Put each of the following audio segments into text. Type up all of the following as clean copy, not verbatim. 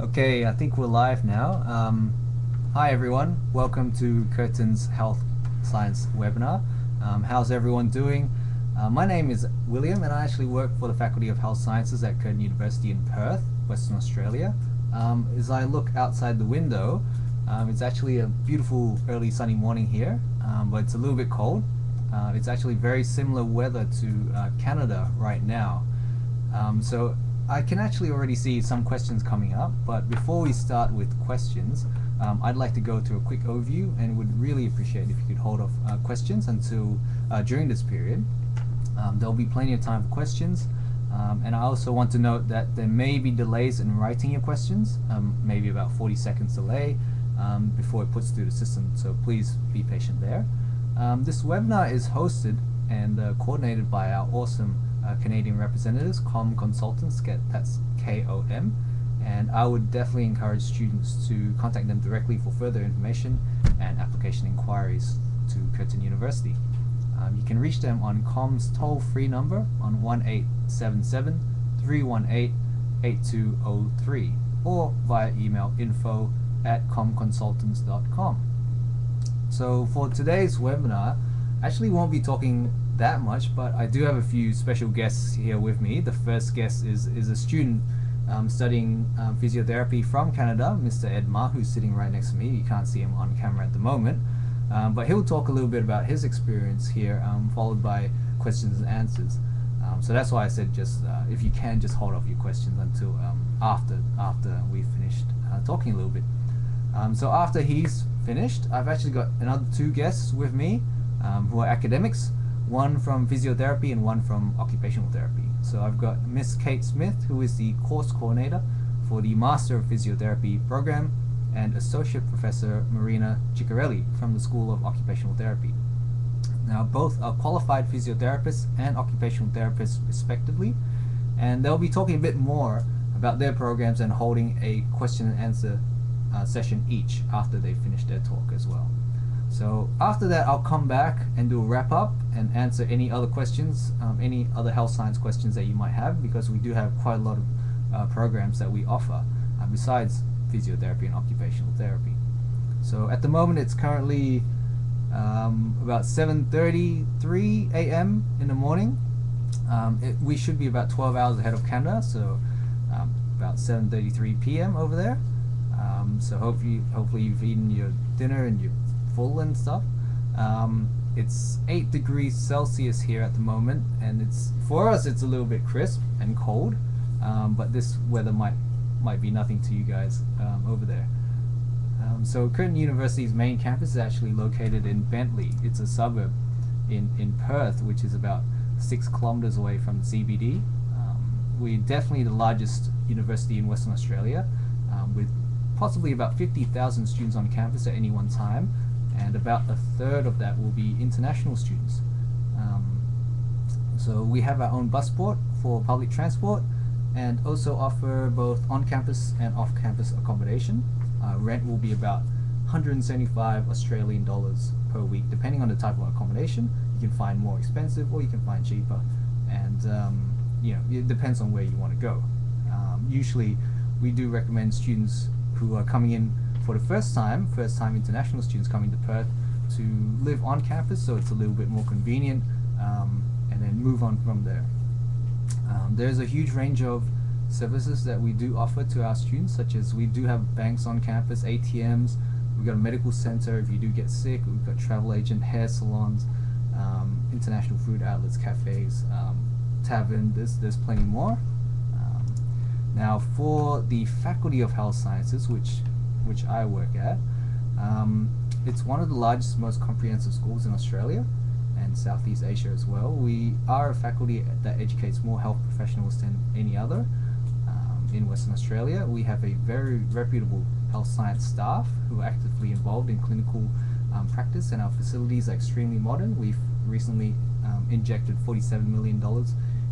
Okay, I think we're live now. Hi everyone, welcome to Curtin's Health Science webinar. How's everyone doing? My name is William and I actually work for the Faculty of Health Sciences at Curtin University in Perth, Western Australia. As I look outside the window, it's actually a beautiful early sunny morning here, but it's a little bit cold. It's actually very similar weather to Canada right now. So I can actually already see some questions coming up, but before we start with questions, I'd like to go through a quick overview and would really appreciate if you could hold off questions until during this period. There'll be plenty of time for questions, and I also want to note that there may be delays in writing your questions, maybe about 40 seconds delay before it puts through the system, so please be patient there. This webinar is hosted and coordinated by our awesome Canadian representatives, KOM consultants, that's KOM, and I would definitely encourage students to contact them directly for further information and application inquiries to Curtin University. You can reach them on KOM's toll-free number on 1877-318-8203 or via email info@comconsultants.com. So for today's webinar, I actually won't be talking that much, but I do have a few special guests here with me. The first guest is a student studying physiotherapy from Canada, Mr. Ed Ma, who's sitting right next to me. You can't see him on camera at the moment, but he'll talk a little bit about his experience here, followed by questions and answers. So that's why I said just if you can, just hold off your questions until after we've finished talking a little bit. So after he's finished, I've actually got another two guests with me who are academics, one from physiotherapy and one from occupational therapy. So I've got Miss Kate Smith, who is the course coordinator for the Master of Physiotherapy program, and Associate Professor Marina Ciccarelli from the School of Occupational Therapy. Now both are qualified physiotherapists and occupational therapists respectively, and they'll be talking a bit more about their programs and holding a question and answer session each after they finish their talk as well. So after that, I'll come back and do a wrap up and answer any other questions, any other health science questions that you might have, because we do have quite a lot of programs that we offer besides physiotherapy and occupational therapy. So at the moment, it's currently about 7:33 a.m. in the morning. We should be about 12 hours ahead of Canada, so about 7:33 p.m. over there. So hopefully you've eaten your dinner and you're full and stuff. It's 8 degrees Celsius here at the moment, and for us it's a little bit crisp and cold, but this weather might be nothing to you guys over there. So Curtin University's main campus is actually located in Bentley. It's a suburb in Perth, which is about 6 kilometers away from the CBD. We're definitely the largest university in Western Australia, with possibly about 50,000 students on campus at any one time, and about a third of that will be international students. So we have our own bus port for public transport, and also offer both on-campus and off-campus accommodation. Rent will be about 175 Australian dollars per week, depending on the type of accommodation. You can find more expensive or you can find cheaper, and it depends on where you want to go. Usually we do recommend students who are coming in for the first time international students coming to Perth, to live on campus, so it's a little bit more convenient, and then move on from there. There's a huge range of services that we do offer to our students, such as we do have banks on campus, ATMs, we've got a medical center if you do get sick, we've got travel agent, hair salons, international food outlets, cafes, tavern, there's plenty more. Now for the Faculty of Health Sciences, which I work at, it's one of the largest, most comprehensive schools in Australia and Southeast Asia as well. We are a faculty that educates more health professionals than any other in Western Australia. We have a very reputable health science staff who are actively involved in clinical practice, and our facilities are extremely modern. We've recently injected $47 million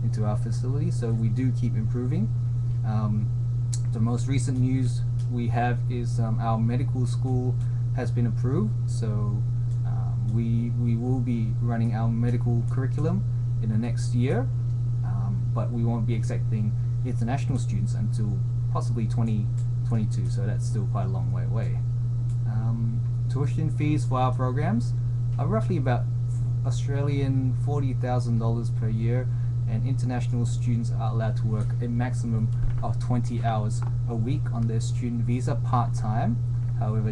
into our facility, so we do keep improving. The most recent news we have is our medical school has been approved, so we will be running our medical curriculum in the next year, but we won't be accepting international students until possibly 22, so that's still quite a long way away. Tuition fees for our programs are roughly about Australian $40,000 per year, and international students are allowed to work a maximum of 20 hours a week on their student visa part-time. However,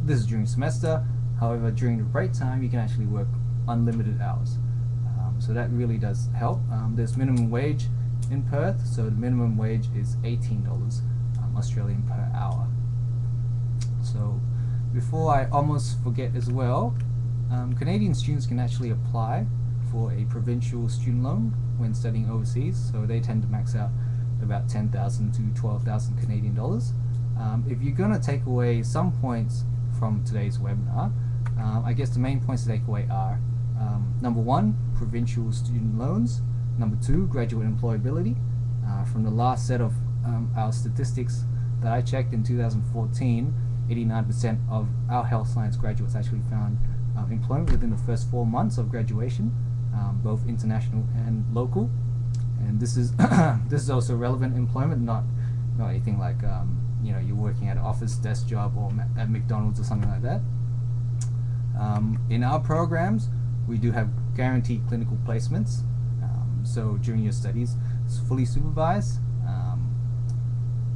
this is during semester. However, during the break time, you can actually work unlimited hours. So that really does help. There's minimum wage in Perth, so the minimum wage is $18 Australian per hour. So before I almost forget as well, Canadian students can actually apply for a provincial student loan when studying overseas, so they tend to max out about 10,000 to 12,000 Canadian dollars. If you're going to take away some points from today's webinar, I guess the main points to take away are number one, provincial student loans; number two, graduate employability. From the last set of our statistics that I checked in 2014, 89% of our health science graduates actually found employment within the first 4 months of graduation, both international and local. And this is this is also relevant employment, not anything like you're working at an office desk job or at McDonald's or something like that. In our programs, we do have guaranteed clinical placements. So during your studies, it's fully supervised.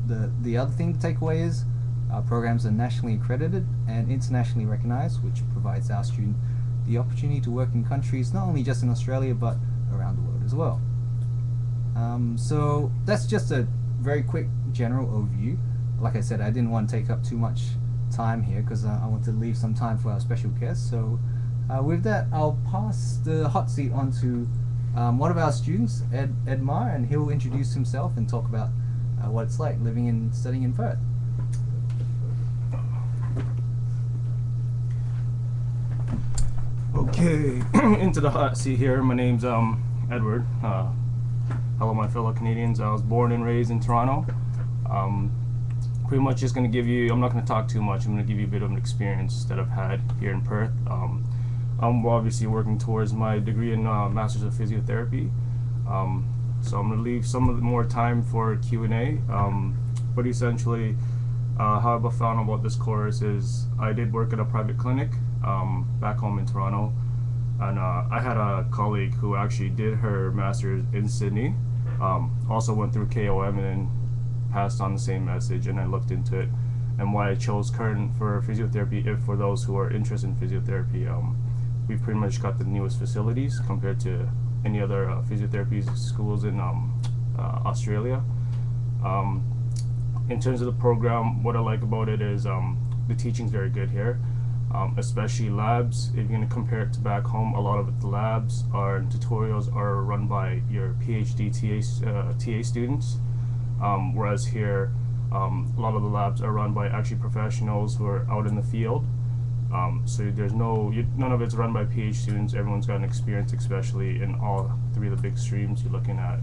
The other thing to take away is our programs are nationally accredited and internationally recognized, which provides our student the opportunity to work in countries not only just in Australia but around the world as well. So that's just a very quick general overview. Like I said, I didn't want to take up too much time here because I want to leave some time for our special guests. So with that, I'll pass the hot seat on to one of our students, Edmar, and he'll introduce himself and talk about what it's like living and studying in Perth. Okay, into the hot seat here. My name's Edward. Hello, my fellow Canadians. I was born and raised in Toronto. Pretty much just going to give you, I'm not going to talk too much, I'm going to give you a bit of an experience that I've had here in Perth. I'm obviously working towards my degree in Masters of Physiotherapy. So I'm going to leave some of the more time for Q&A. But essentially, how I found about this course is I did work at a private clinic back home in Toronto. And I had a colleague who actually did her master's in Sydney, also went through KOM and then passed on the same message, and I looked into it and why I chose Curtin for physiotherapy. If for those who are interested in physiotherapy, we've pretty much got the newest facilities compared to any other physiotherapy schools in Australia. In terms of the program, what I like about it is the teaching's very good here. Especially labs. If you're going to compare it to back home, a lot of the labs or tutorials are run by your PhD TA students, whereas here a lot of the labs are run by actually professionals who are out in the field. So there's none of it's run by PhD students. Everyone's got an experience, especially in all three of the big streams. You're looking at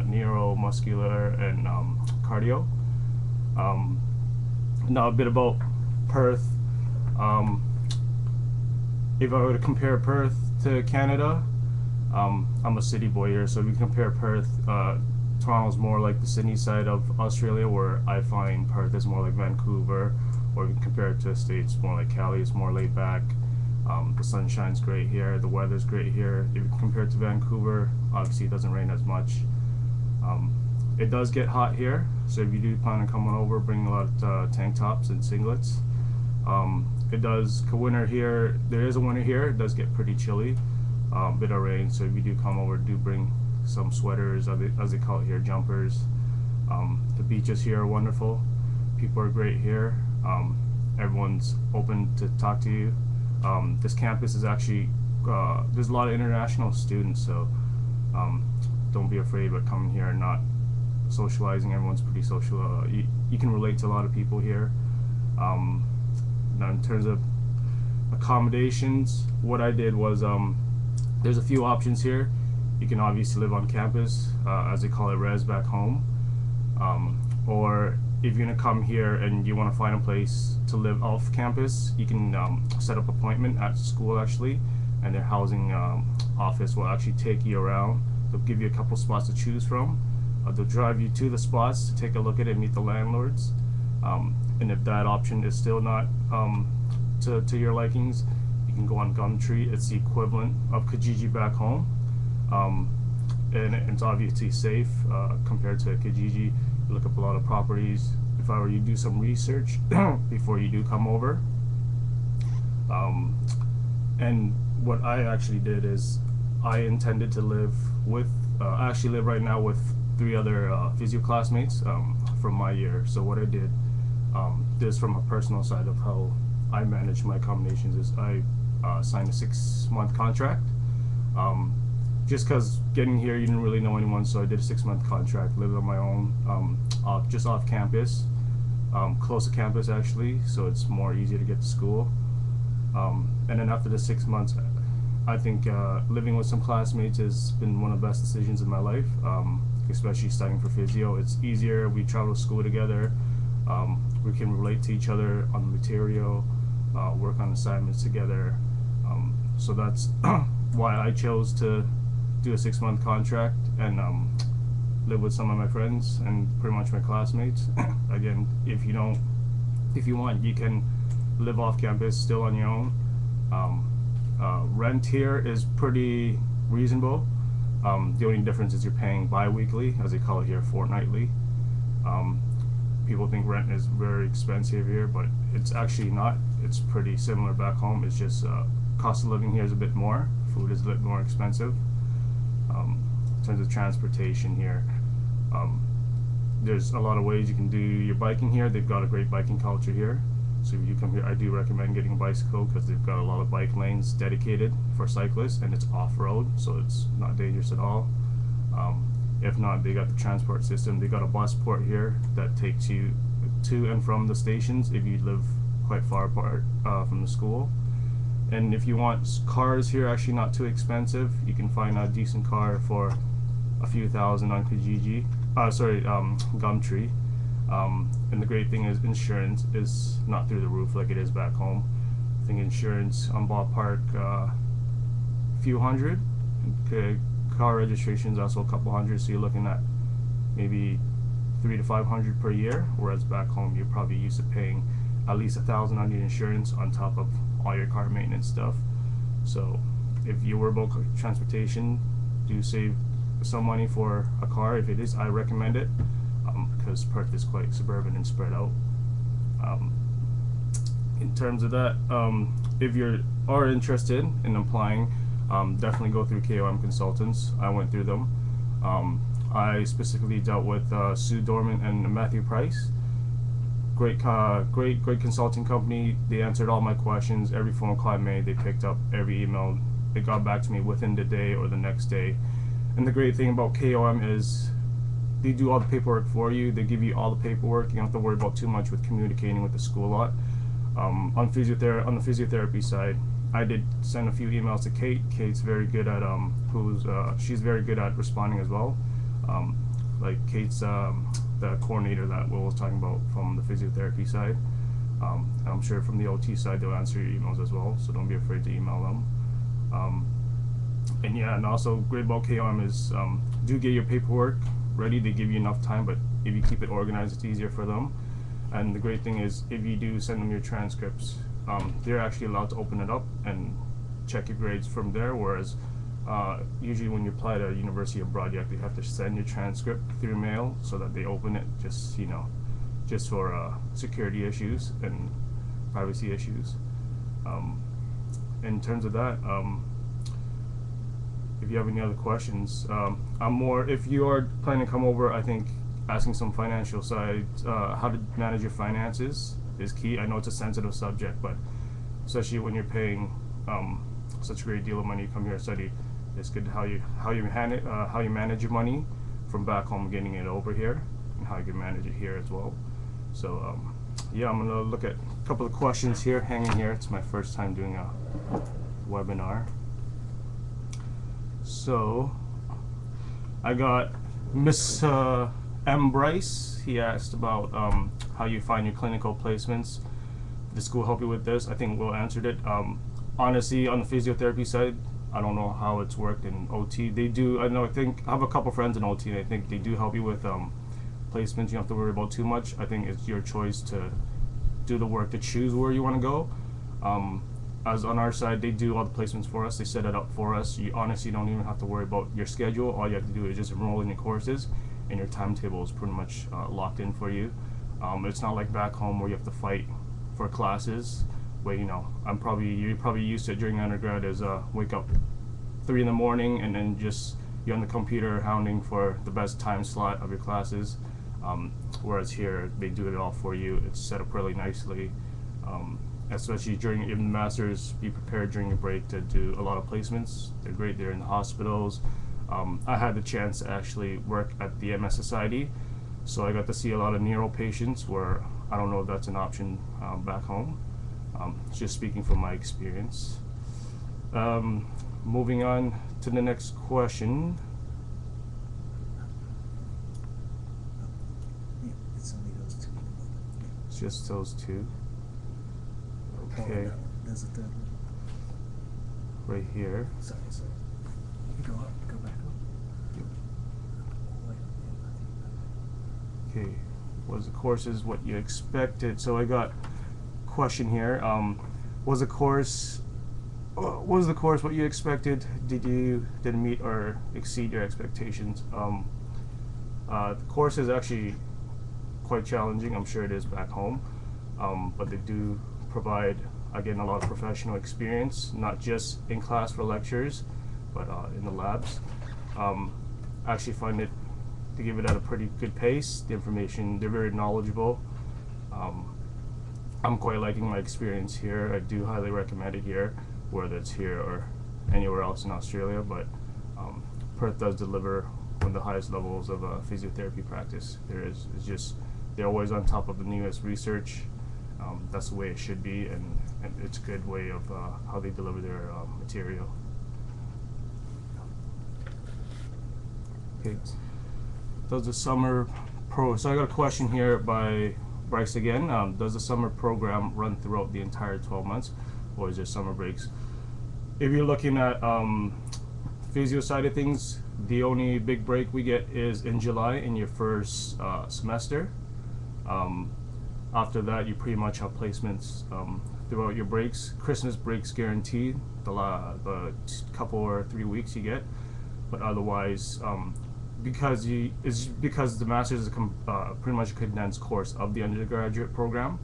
neuro, muscular, and cardio. Now a bit about Perth. If I were to compare Perth to Canada, I'm a city boy here, so if you compare Perth, Toronto's more like the Sydney side of Australia, where I find Perth is more like Vancouver, or if you compare it to the States, more like Cali. It's more laid back. The sunshine's great here, the weather's great here. If you compare it to Vancouver, obviously it doesn't rain as much. It does get hot here, so if you do plan on coming over, bring a lot of tank tops and singlets. It does winter here. There is a winter here. It does get pretty chilly, bit of rain. So if you do come over, do bring some sweaters, as they call it here, jumpers. The beaches here are wonderful. People are great here. Everyone's open to talk to you. This campus is actually there's a lot of international students, so don't be afraid about coming here and not socializing. Everyone's pretty social. You can relate to a lot of people here. Now in terms of accommodations, what I did was there's a few options here. You can obviously live on campus, as they call it, res back home, or if you're gonna come here and you want to find a place to live off campus, you can set up an appointment at school actually, and their housing office will actually take you around. They'll give you a couple spots to choose from. They'll drive you to the spots to take a look at it and meet the landlords. And if that option is still not to your likings, you can go on Gumtree. It's the equivalent of Kijiji back home. And it's obviously safe compared to Kijiji. You look up a lot of properties. If I were you, do some research before you do come over. And what I actually did is I intended to live with, I actually live right now with 3 other physio classmates from my year. So what I did, this from a personal side of how I manage my accommodations, is I signed a 6-month contract. Just because getting here, you didn't really know anyone, so I did a 6-month contract, lived on my own, just off campus, close to campus actually, so it's more easier to get to school. And then after the 6 months, I think living with some classmates has been one of the best decisions in my life, especially studying for physio. It's easier, we travel to school together, we can relate to each other on the material, work on assignments together. So that's why I chose to do a 6-month contract and live with some of my friends and pretty much my classmates. Again, if you want, you can live off campus still on your own. Rent here is pretty reasonable. The only difference is you're paying bi-weekly, as they call it here, fortnightly. People think rent is very expensive here, but it's actually not. It's pretty similar back home. It's just cost of living here is a bit more. Food is a bit more expensive. In terms of transportation here, there's a lot of ways you can do your biking here. They've got a great biking culture here. So if you come here, I do recommend getting a bicycle because they've got a lot of bike lanes dedicated for cyclists, and it's off-road, so it's not dangerous at all. If not, they got the transport system. They got a bus port here that takes you to and from the stations if you live quite far apart from the school. And if you want cars here, actually not too expensive. You can find a decent car for a few thousand on Kijiji. Gumtree. And the great thing is insurance is not through the roof like it is back home. I think insurance on ballpark a few hundred. Okay, car registration is also a couple hundred, so you're looking at maybe 300 to 500 per year. Whereas back home, you're probably used to paying at least 1,000 on your insurance on top of all your car maintenance stuff. So if you were about transportation, do save some money for a car. If it is, I recommend it. Because Perth is quite suburban and spread out. In terms of that, if you are interested in applying, definitely go through KOM consultants. I went through them. I specifically dealt with Sue Dorman and Matthew Price. Great consulting company. They answered all my questions. Every phone call I made, they picked up. Every email, they got back to me within the day or the next day. And the great thing about KOM is they do all the paperwork for you. They give you all the paperwork. You don't have to worry about too much with communicating with the school a lot. On the physiotherapy side, I did send a few emails to Kate. Kate's very good at she's very good at responding as well. Like Kate's the coordinator that Will was talking about from the physiotherapy side. I'm sure from the OT side they'll answer your emails as well. So don't be afraid to email them. And yeah, and also great about KOM is do get your paperwork ready. They give you enough time, but if you keep it organized, it's easier for them. And the great thing is, if you do send them your transcripts, they're actually allowed to open it up and check your grades from there. Whereas usually when you apply to a university abroad, you actually have to send your transcript through mail so that they open it, just for security issues and privacy issues. In terms of that, if you have any other questions, if you are planning to come over, I think asking some financial side, how to manage your finances is key. I know it's a sensitive subject, but especially when you're paying such a great deal of money to come here and study, it's good how you manage your money from back home, getting it over here, and how you can manage it here as well. So yeah, I'm gonna look at a couple of questions here, hanging here. It's my first time doing a webinar. So I got Miss M. Bryce. He asked about how you find your clinical placements. Did the school help you with this? I think Will answered it. Honestly, on the physiotherapy side, I don't know how it's worked in OT. They do. I think I have a couple friends in OT, and I think they do help you with placements. You don't have to worry about too much. I think it's your choice to do the work to choose where you want to go. As on our side, they do all the placements for us. They set it up for us. You honestly don't even have to worry about your schedule. All you have to do is just enroll in your courses, and your timetable is pretty much locked in for you. It's not like back home where you have to fight for classes. Where you're probably used to it during undergrad is wake up 3 in the morning and then just you're on the computer hounding for the best time slot of your classes. Whereas here they do it all for you. It's set up really nicely. Especially during even the masters, be prepared during your break to do a lot of placements. They're great. They're in the hospitals. I had the chance to actually work at the MS Society, so I got to see a lot of neuro patients. Where I don't know if that's an option back home. Just speaking from my experience. Moving on to the next question. Yeah, it's only those two. It's just those two. Oh, Okay, no, there's a third one. right here. Sorry. Go up, go back up. Wait, Okay, was the courses what you expected? So I got question here. Was the course what you expected? Did it meet or exceed your expectations? The course is actually quite challenging. I'm sure it is back home, but they do provide, again, a lot of professional experience, not just in class for lectures, but in the labs. I actually find it to give it at a pretty good pace. The information, they're very knowledgeable. I'm quite liking my experience here. I do highly recommend it here, whether it's here or anywhere else in Australia, but Perth does deliver one of the highest levels of physiotherapy practice there is. It's just, they're always on top of the newest research. That's the way it should be, and it's a good way of how they deliver their material. Okay, does the summer so I got a question here by Bryce again. Does the summer program run throughout the entire 12 months, or is there summer breaks? If you're looking at physio side of things, the only big break we get is in July in your first semester. After that, you pretty much have placements throughout your breaks. Christmas breaks guaranteed, the couple or 3 weeks you get, but otherwise, because the master's is pretty much a condensed course of the undergraduate program.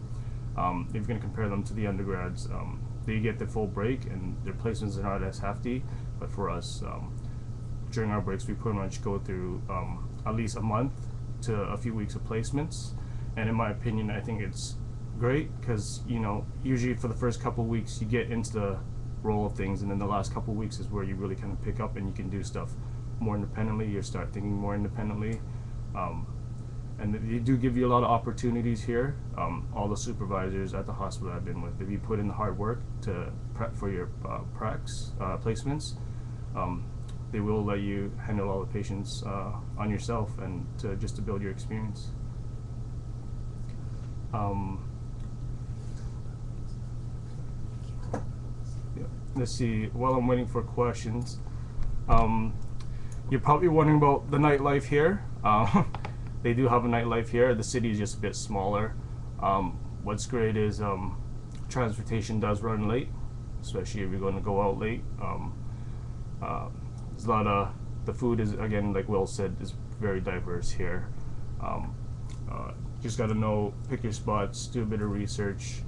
If you're going to compare them to the undergrads, they get the full break and their placements are not as hefty. But for us, during our breaks, we pretty much go through at least a month to a few weeks of placements. And in my opinion, I think it's great because, usually for the first couple of weeks you get into the role of things, and then the last couple of weeks is where you really kind of pick up and you can do stuff more independently. You start thinking more independently, and they do give you a lot of opportunities here. All the supervisors at the hospital I've been with, if you put in the hard work to prep for your placements, they will let you handle all the patients on yourself and just to build your experience. Let's see, while I'm waiting for questions, you're probably wondering about the nightlife here. They do have a nightlife here. The city is just a bit smaller. What's great is transportation does run late, especially if you're going to go out late. There's a lot of, the food is, again, like Will said, is very diverse here. Just got to pick your spots, do a bit of research.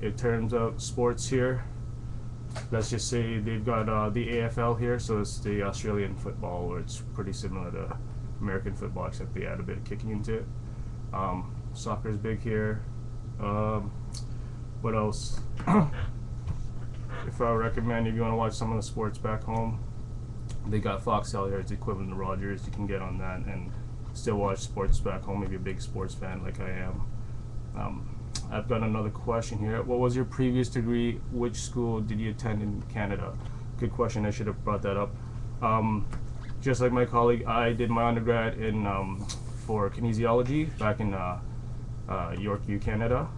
In terms of sports here, let's just say they've got the AFL here, so it's the Australian football, where it's pretty similar to American football, except they add a bit of kicking into it. Soccer is big here. What else? If I recommend, if you want to watch some of the sports back home, they got Foxtel here. It's equivalent to Rogers. You can get on that and still watch sports back home if you're a big sports fan like I am. I've got another question here. What was your previous degree? Which school did you attend in Canada? Good question. I should have brought that up. Just like my colleague, I did my undergrad in for kinesiology back in York, Canada.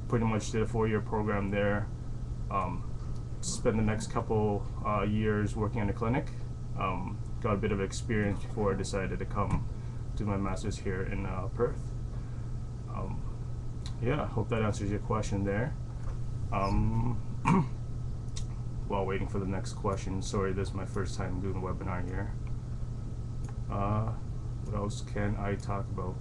Pretty much did a 4-year program there. Spent the next couple years working in a clinic. got a bit of experience before I decided to come do my master's here in Perth. Yeah, hope that answers your question there. While waiting for the next question, sorry, this is my first time doing a webinar here. What else can I talk about?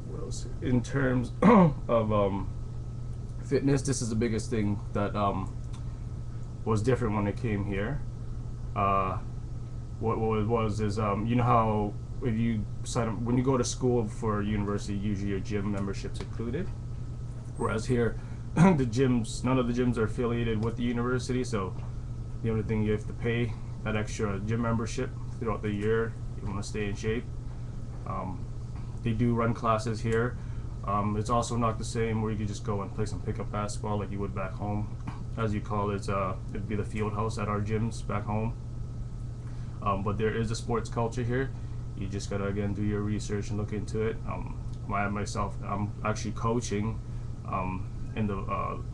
What else? In terms of fitness, this is the biggest thing that was different when I came here. What it was is you know how if you sign up when you go to school for university, usually your gym membership's included, whereas here the gyms, none of the gyms are affiliated with the university, so the only thing you have to pay that extra gym membership throughout the year. You want to stay in shape. They do run classes here. It's also not the same where you could just go and play some pickup basketball like you would back home. As you call it, it'd be the field house at our gyms back home. But there is a sports culture here. You just gotta again do your research and look into it. Myself, I'm actually coaching in the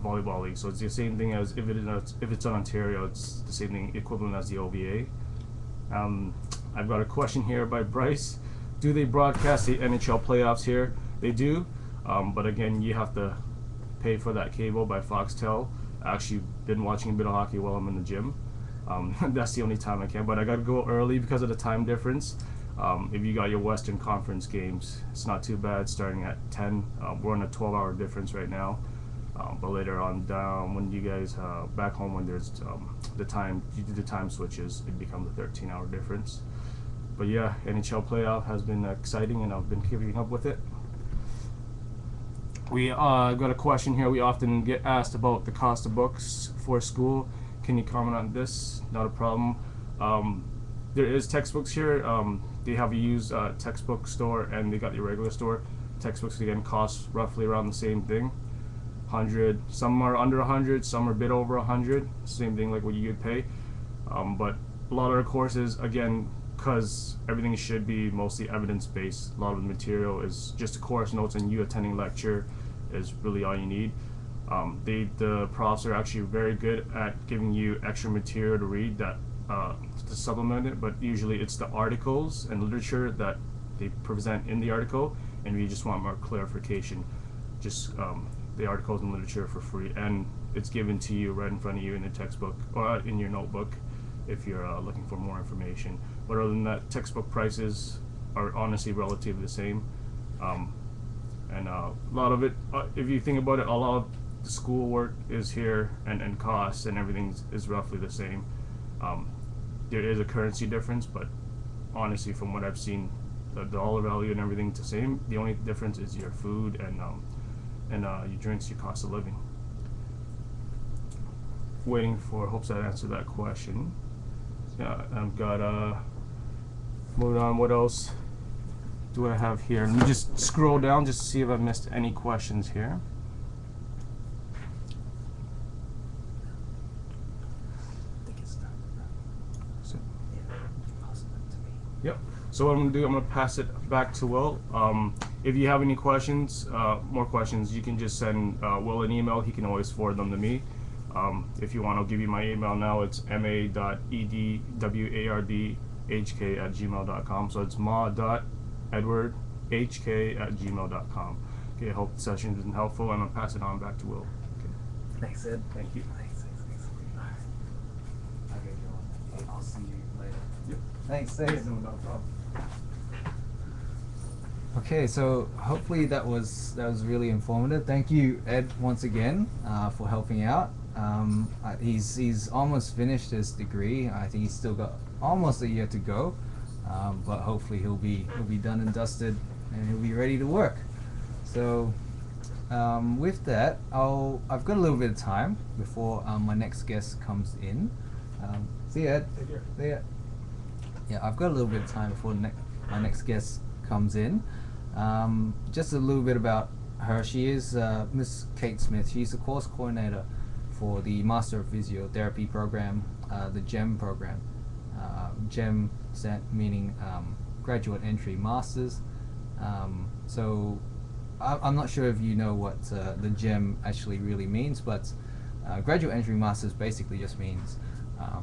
volleyball league, so it's the same thing as if it's in Ontario, it's the same thing equivalent as the OVA. I've got a question here by Bryce. Do they broadcast the NHL playoffs here? They do, but again, you have to pay for that cable by Foxtel. I actually been watching a bit of hockey while I'm in the gym. That's the only time I can, but I gotta go early because of the time difference. If you got your Western Conference games, it's not too bad starting at 10. We're on a 12-hour difference right now, but later on down when you guys back home, when there's the time, you do the time switches, it becomes a 13-hour difference. But yeah, NHL playoff has been exciting and I've been keeping up with it. We got a question here. We often get asked about the cost of books for school. Can you comment on this? Not a problem. There is textbooks here. They have a used textbook store and they got the regular store. Textbooks again cost roughly around the same thing. 100. Some are under 100. Some are a bit over 100. Same thing like what you would pay. But a lot of the courses, again, because everything should be mostly evidence-based, a lot of the material is just the course notes and you attending lecture is really all you need. The profs are actually very good at giving you extra material to read that to supplement it, but usually it's the articles and literature that they present in the article, and we just want more clarification. Just the articles and literature for free, and it's given to you right in front of you in the textbook or in your notebook if you're looking for more information. But other than that, textbook prices are honestly relatively the same, and a lot of it, if you think about it, a lot of the schoolwork is here, and costs and everything is roughly the same. There is a currency difference, but honestly, from what I've seen, the dollar value and everything's the same. The only difference is your food and your drinks, your cost of living. Waiting for, hopes that answered that question. Yeah, I've got moving on. What else do I have here? Let me just scroll down just to see if I missed any questions here. Yep. So what I'm going to do, I'm going to pass it back to Will. If you have any questions, more questions, you can just send Will an email. He can always forward them to me. If you want, I'll give you my email now. It's ma.edwardhk@gmail.com. So it's ma.edwardhk@gmail.com. Okay, I hope the session has been helpful, and I'll pass it on back to Will. Okay. Thanks, Ed. Thank you. Thanks. I'll get going. I'll see you later. Yep. Thanks. No problem. Okay, so hopefully that was really informative. Thank you, Ed, once again for helping out. He's almost finished his degree. I think he's still got almost a year to go, but hopefully he'll be done and dusted, and he'll be ready to work. So with that, I've got a little bit of time before my next guest comes in. See you, Ed. Take care. See ya. Yeah, I've got a little bit of time before my next guest comes in. Just a little bit about her. She is Miss Kate Smith. She's the course coordinator for the Master of Physiotherapy program, the GEM program. GEM meaning Graduate Entry Masters. So I'm not sure if you know what the GEM actually really means, but Graduate Entry Masters basically just means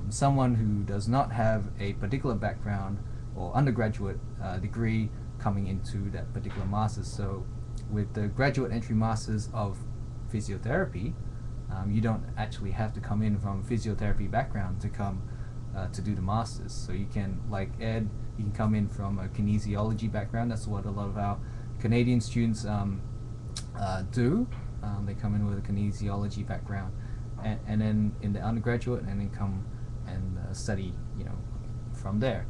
someone who does not have a particular background or undergraduate degree coming into that particular master's. So with the graduate entry masters of physiotherapy, you don't actually have to come in from a physiotherapy background to come to do the masters. So you can, like Ed, you can come in from a kinesiology background. That's what a lot of our Canadian students do. They come in with a kinesiology background, and then in the undergraduate, and then come and study, from there.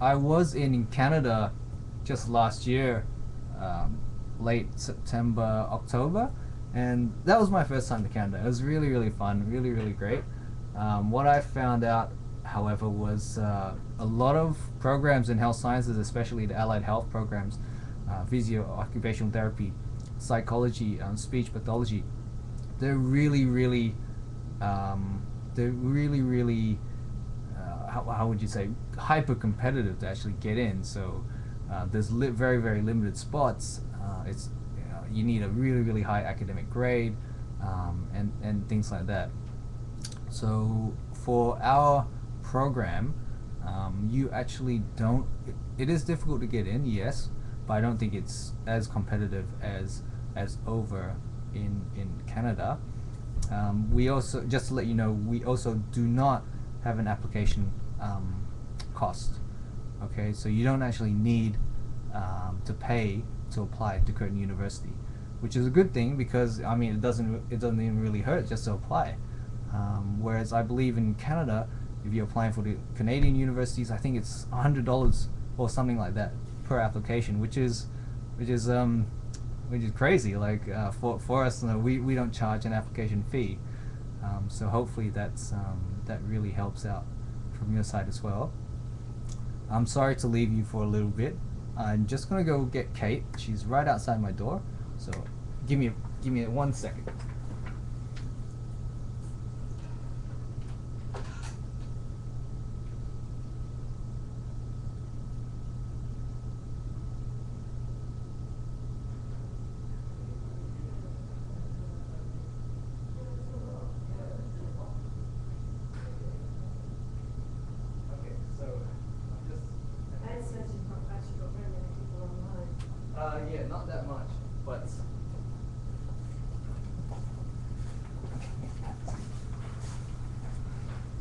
I was in Canada just last year, late September, October, and that was my first time to Canada. It was really, really fun, really, really great. What I found out, however, was a lot of programs in health sciences, especially the allied health programs, physio, occupational therapy, psychology, speech pathology, they're really, really, how would you say, hyper competitive to actually get in. So there's very, very limited spots. It's you need a really, really high academic grade, and things like that. So for our program, you actually don't. It is difficult to get in, yes, but I don't think it's as competitive as over in Canada. We also, just to let you know, we also do not have an application cost. Okay, so you don't actually need to pay to apply to Curtin University, which is a good thing, because I mean it doesn't even really hurt just to apply. Whereas I believe in Canada, if you're applying for the Canadian universities, I think it's $100 or something like that per application, which is crazy. Like for us, we don't charge an application fee, so hopefully that really helps out from your side as well. I'm sorry to leave you for a little bit. I'm just gonna go get Kate. She's right outside my door, so give me 1 second. Yeah, not that much, but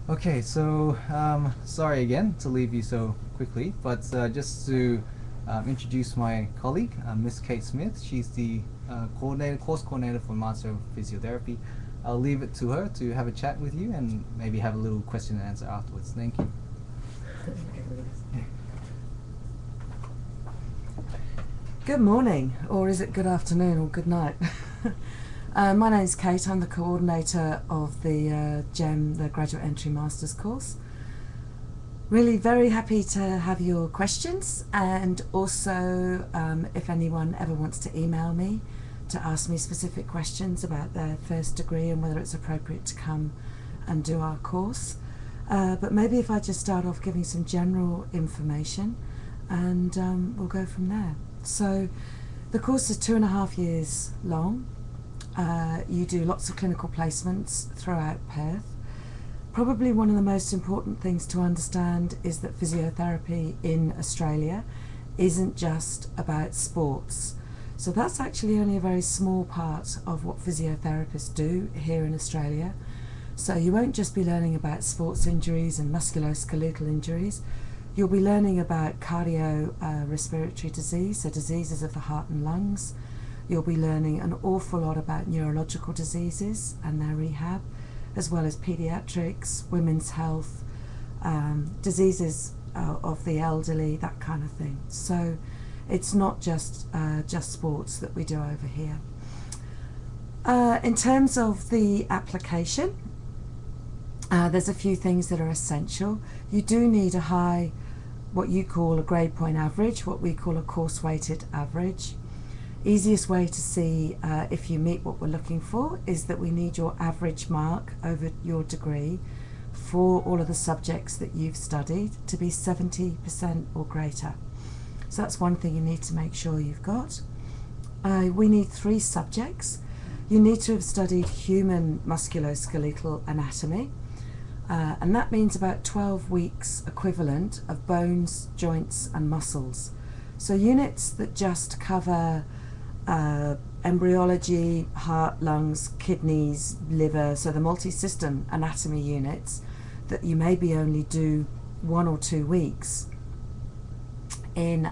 okay. So sorry again to leave you so quickly, but just to introduce my colleague, Miss Kate Smith. She's the course coordinator for Master of Physiotherapy. I'll leave it to her to have a chat with you and maybe have a little question and answer afterwards. Thank you. Good morning, or is it good afternoon or good night? My name's Kate. I'm the coordinator of the GEM, the Graduate Entry Masters course. Really very happy to have your questions, and also if anyone ever wants to email me to ask me specific questions about their first degree and whether it's appropriate to come and do our course. But maybe if I just start off giving some general information, and we'll go from there. So the course is 2.5 years long. You do lots of clinical placements throughout Perth. Probably one of the most important things to understand is that physiotherapy in Australia isn't just about sports. So that's actually only a very small part of what physiotherapists do here in Australia. So you won't just be learning about sports injuries and musculoskeletal injuries. You'll be learning about cardiorespiratory disease, so diseases of the heart and lungs. You'll be learning an awful lot about neurological diseases and their rehab, as well as pediatrics, women's health, diseases of the elderly, that kind of thing. So it's not just sports that we do over here. In terms of the application, there's a few things that are essential. You do need a high, what you call a grade point average, what we call a course weighted average. Easiest way to see if you meet what we're looking for is that we need your average mark over your degree for all of the subjects that you've studied to be 70% or greater. So that's one thing you need to make sure you've got. We need 3 subjects. You need to have studied human musculoskeletal anatomy. and that means about 12 weeks equivalent of bones, joints and muscles. So units that just cover embryology, heart, lungs, kidneys, liver, so the multi-system anatomy units that you maybe only do 1 or 2 weeks in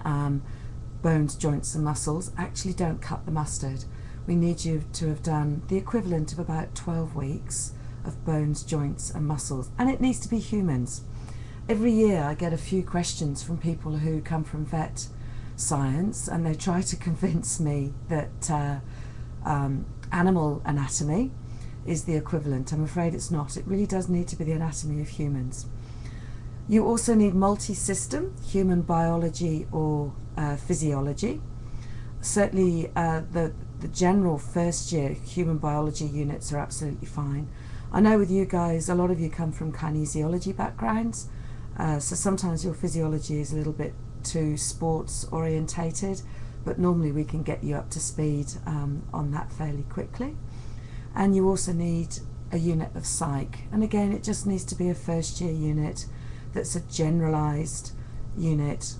bones, joints and muscles actually don't cut the mustard. We need you to have done the equivalent of about 12 weeks of bones, joints and muscles, and it needs to be humans. Every year I get a few questions from people who come from vet science, and they try to convince me that animal anatomy is the equivalent. I'm afraid it's not. It really does need to be the anatomy of humans. You also need multi-system, human biology or physiology. Certainly the general first year human biology units are absolutely fine. I know with you guys, a lot of you come from kinesiology backgrounds, so sometimes your physiology is a little bit too sports orientated, but normally we can get you up to speed on that fairly quickly. And you also need a unit of psych, and again it just needs to be a first year unit that's a generalized unit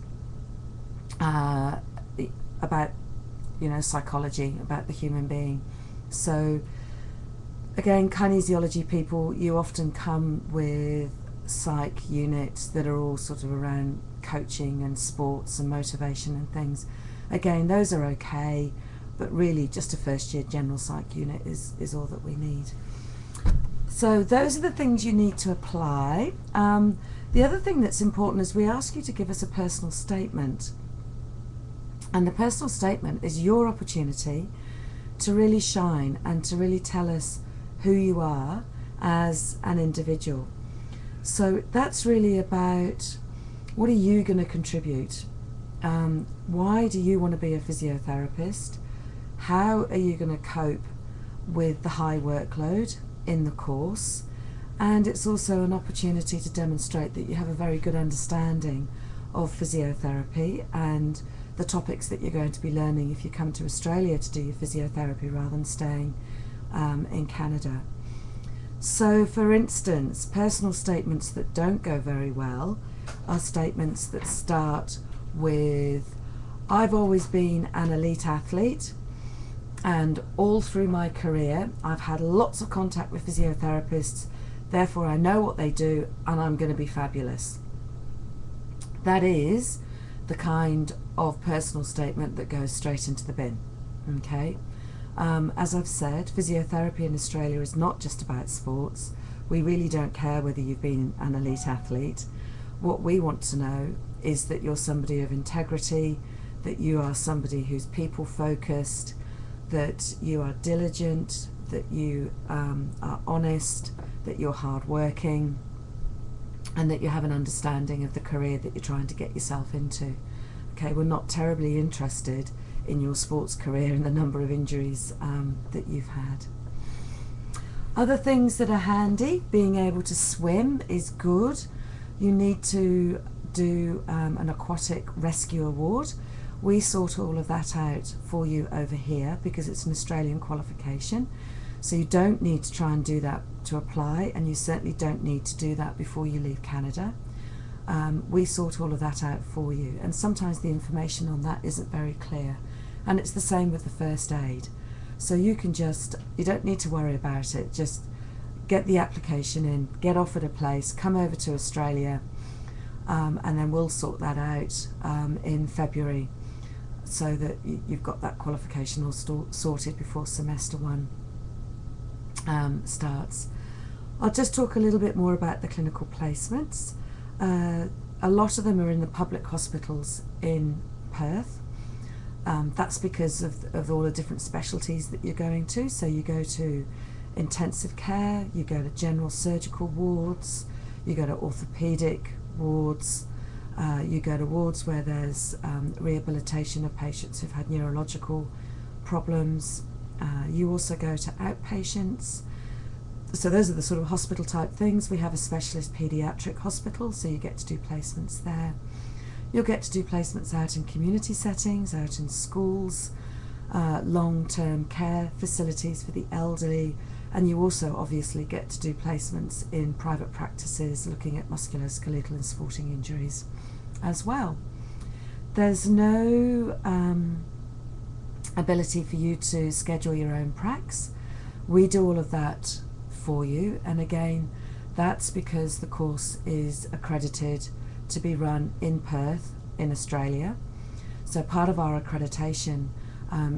about psychology, about the human being. So again, kinesiology people, you often come with psych units that are all sort of around coaching and sports and motivation and things. Again, those are okay, but really just a first year general psych unit is all that we need. So those are the things you need to apply. The other thing that's important is we ask you to give us a personal statement. And the personal statement is your opportunity to really shine and to really tell us who you are as an individual. So that's really about, what are you going to contribute? Why do you want to be a physiotherapist? How are you going to cope with the high workload in the course? And it's also an opportunity to demonstrate that you have a very good understanding of physiotherapy and the topics that you're going to be learning if you come to Australia to do your physiotherapy rather than staying in Canada. So for instance, personal statements that don't go very well are statements that start with, I've always been an elite athlete, and all through my career I've had lots of contact with physiotherapists, therefore I know what they do and I'm going to be fabulous. That is the kind of personal statement that goes straight into the bin. Okay, as I've said, physiotherapy in Australia is not just about sports. We really don't care whether you've been an elite athlete. What we want to know is that you're somebody of integrity, that you are somebody who's people focused, that you are diligent, that you are honest, that you're hardworking, and that you have an understanding of the career that you're trying to get yourself into. Okay, we're not terribly interested in your sports career and the number of injuries that you've had. Other things that are handy, being able to swim is good. You need to do an aquatic rescue award. We sort all of that out for you over here because it's an Australian qualification. So you don't need to try and do that to apply, and you certainly don't need to do that before you leave Canada. We sort all of that out for you, and sometimes the information on that isn't very clear. And it's the same with the first aid. So you don't need to worry about it. Just get the application in, get offered a place, come over to Australia, and then we'll sort that out in February so that you've got that qualification all sorted before semester 1 starts. I'll just talk a little bit more about the clinical placements. A lot of them are in the public hospitals in Perth. That's because of all the different specialties that you're going to. So you go to intensive care, you go to general surgical wards, you go to orthopaedic wards, you go to wards where there's rehabilitation of patients who've had neurological problems. You also go to outpatients. So those are the sort of hospital type things. We have a specialist paediatric hospital, so you get to do placements there. You'll get to do placements out in community settings, out in schools, long-term care facilities for the elderly, And you also obviously get to do placements in private practices looking at musculoskeletal and sporting injuries as well. There's no ability for you to schedule your own pracs. We do all of that for you, and again, that's because the course is accredited to be run in Perth in Australia. So part of our accreditation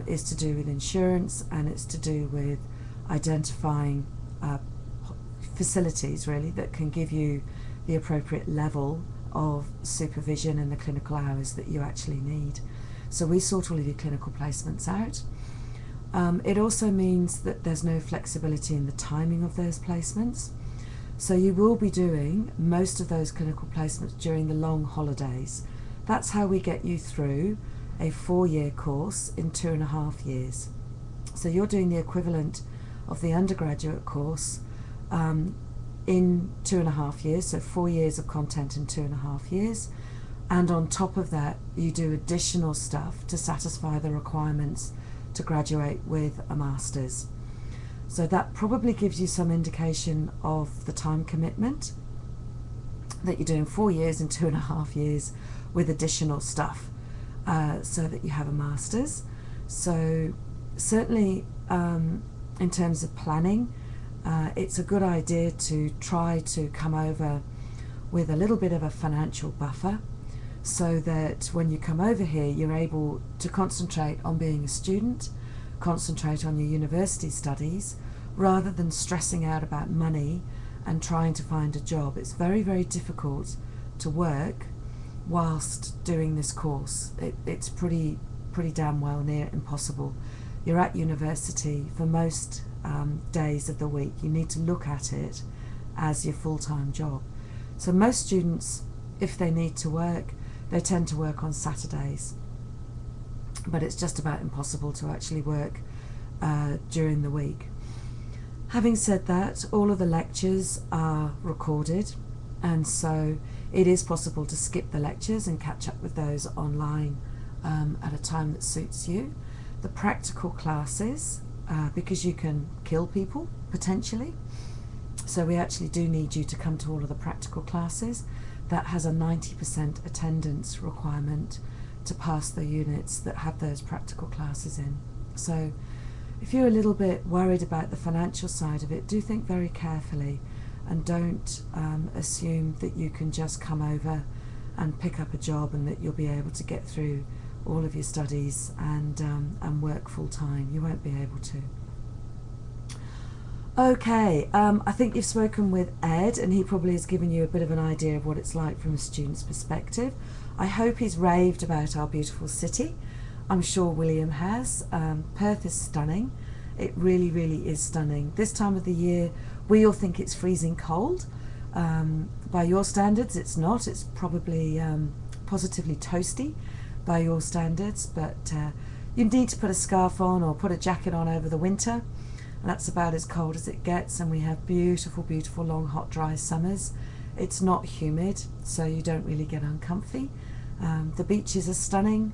is to do with insurance, and it's to do with identifying facilities really that can give you the appropriate level of supervision and the clinical hours that you actually need. So we sort all of your clinical placements out. It also means that there's no flexibility in the timing of those placements. So you will be doing most of those clinical placements during the long holidays. That's how we get you through a 4-year course in 2.5 years. So you're doing the equivalent of the undergraduate course in 2.5 years, so 4 years of content in 2.5 years. And on top of that, you do additional stuff to satisfy the requirements to graduate with a master's. So that probably gives you some indication of the time commitment, that you're doing 4 years in 2.5 years with additional stuff so that you have a master's. So certainly in terms of planning, it's a good idea to try to come over with a little bit of a financial buffer, so that when you come over here you're able to concentrate on being a student, concentrate on your university studies, rather than stressing out about money and trying to find a job. It's very, very difficult to work whilst doing this course. It's pretty damn well near impossible. You're at university for most days of the week. You need to look at it as your full-time job. So most students, if they need to work, they tend to work on Saturdays, but it's just about impossible to actually work during the week. Having said that, all of the lectures are recorded, and so it is possible to skip the lectures and catch up with those online at a time that suits you. The practical classes, because you can kill people potentially, so we actually do need you to come to all of the practical classes. That has a 90% attendance requirement to pass the units that have those practical classes in. So if you're a little bit worried about the financial side of it, do think very carefully, and don't assume that you can just come over and pick up a job and that you'll be able to get through all of your studies and work full time. You won't be able to. Okay, I think you've spoken with Ed, and he probably has given you a bit of an idea of what it's like from a student's perspective. I hope he's raved about our beautiful city. I'm sure William has. Perth is stunning. It really, really is stunning. This time of the year, we all think it's freezing cold. By your standards, it's not. It's probably positively toasty by your standards, but you need to put a scarf on or put a jacket on over the winter. That's about as cold as it gets, and we have beautiful, beautiful long, hot, dry summers. It's not humid, so you don't really get uncomfy. The beaches are stunning.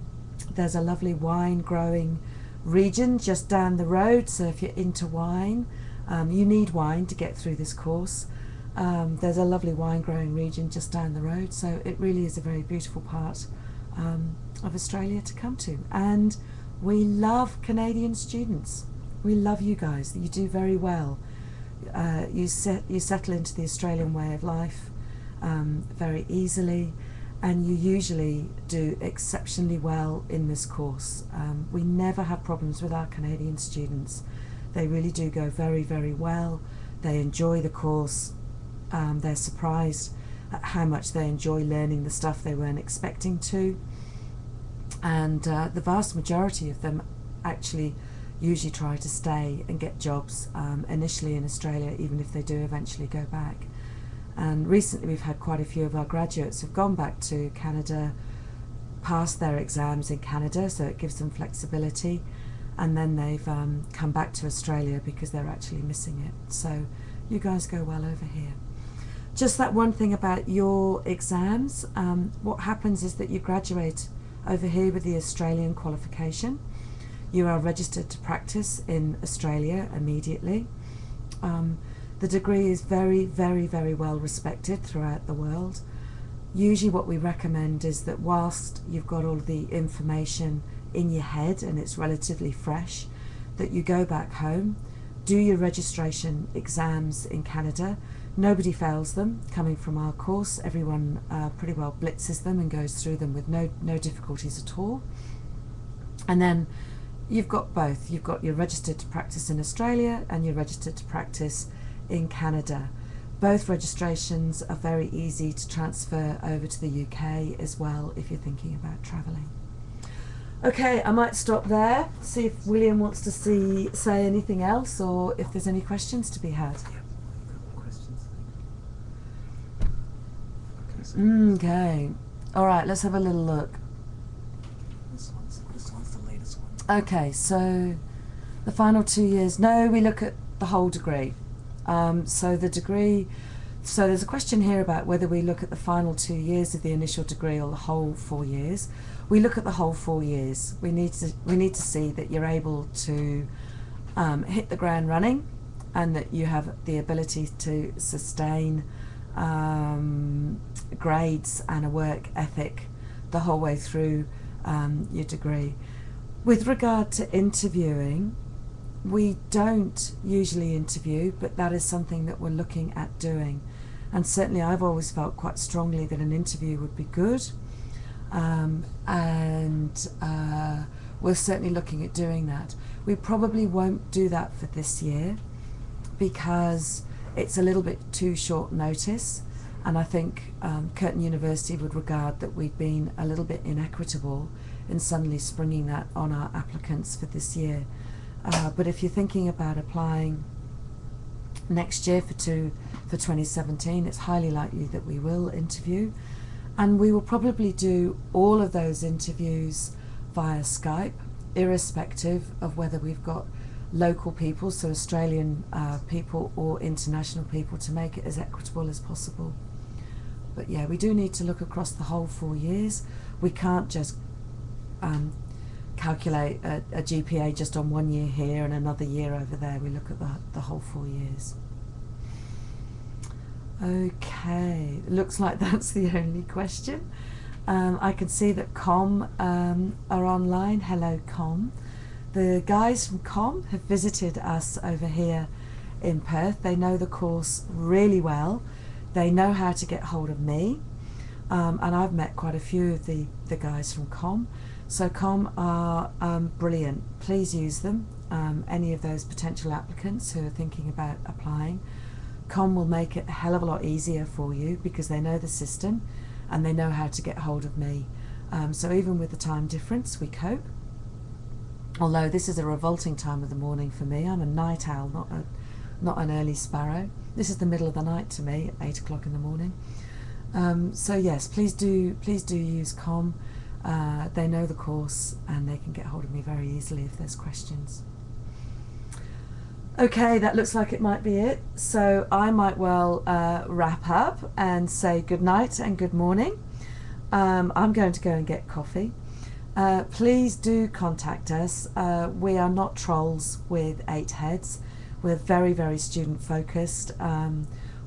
There's a lovely wine growing region just down the road, so if you're into wine, you need wine to get through this course. There's a lovely wine growing region just down the road, so it really is a very beautiful part of Australia to come to. And we love Canadian students. We love you guys. You do very well. You settle into the Australian way of life very easily, and you usually do exceptionally well in this course. We never have problems with our Canadian students. They really do go very, very well. They enjoy the course. They're surprised at how much they enjoy learning the stuff they weren't expecting to. And the vast majority of them actually usually try to stay and get jobs initially in Australia, even if they do eventually go back. And recently we've had quite a few of our graduates who've gone back to Canada, passed their exams in Canada, so it gives them flexibility, and then they've come back to Australia because they're actually missing it. So you guys go well over here. Just that one thing about your exams, what happens is that you graduate over here with the Australian qualification. You are registered to practice in Australia immediately. The degree is very, very, very well respected throughout the world. Usually what we recommend is that whilst you've got all the information in your head and it's relatively fresh, that you go back home, do your registration exams in Canada. Nobody fails them. Coming from our course, everyone pretty well blitzes them and goes through them with no difficulties at all. And then you've got both. You've got your registered to practice in Australia and you're registered to practice in Canada. Both registrations are very easy to transfer over to the UK as well if you're thinking about travelling. Okay, I might stop there, see if William wants to say anything else or if there's any questions to be had. Questions? Okay, all right, let's have a little look. This one's the latest one. Okay, so the final 2 years, no, we look at the whole degree. So the degree, so there's a question here about whether we look at the final 2 years of the initial degree or the whole 4 years. We look at the whole 4 years. We need to see that you're able to hit the ground running and that you have the ability to sustain grades and a work ethic the whole way through your degree. With regard to interviewing, we don't usually interview, but that is something that we're looking at doing. And certainly I've always felt quite strongly that an interview would be good. We're certainly looking at doing that. We probably won't do that for this year because it's a little bit too short notice, and I think Curtin University would regard that we've been a little bit inequitable in suddenly springing that on our applicants for this year. But if you're thinking about applying next year for 2017, it's highly likely that we will interview, and we will probably do all of those interviews via Skype, irrespective of whether we've got local people, so Australian people or international people, to make it as equitable as possible. But yeah, we do need to look across the whole 4 years. We can't just calculate a GPA just on 1 year here and another year over there. We look at the whole 4 years. Okay, looks like that's the only question. I can see that KOM are online. Hello, KOM. The guys from KOM have visited us over here in Perth. They know the course really well. They know how to get hold of me. And I've met quite a few of the guys from KOM. So KOM are brilliant. Please use them. Any of those potential applicants who are thinking about applying. KOM will make it a hell of a lot easier for you because they know the system and they know how to get hold of me. So even with the time difference, we cope. Although this is a revolting time of the morning for me. I'm a night owl, not an early sparrow. This is the middle of the night to me at 8 o'clock in the morning. So yes, please do use KOM. They know the course and they can get hold of me very easily if there's questions. Okay, that looks like it might be it. So I might well wrap up and say good night and good morning. I'm going to go and get coffee. Please do contact us. We are not trolls with 8 heads. We're very, very student focused.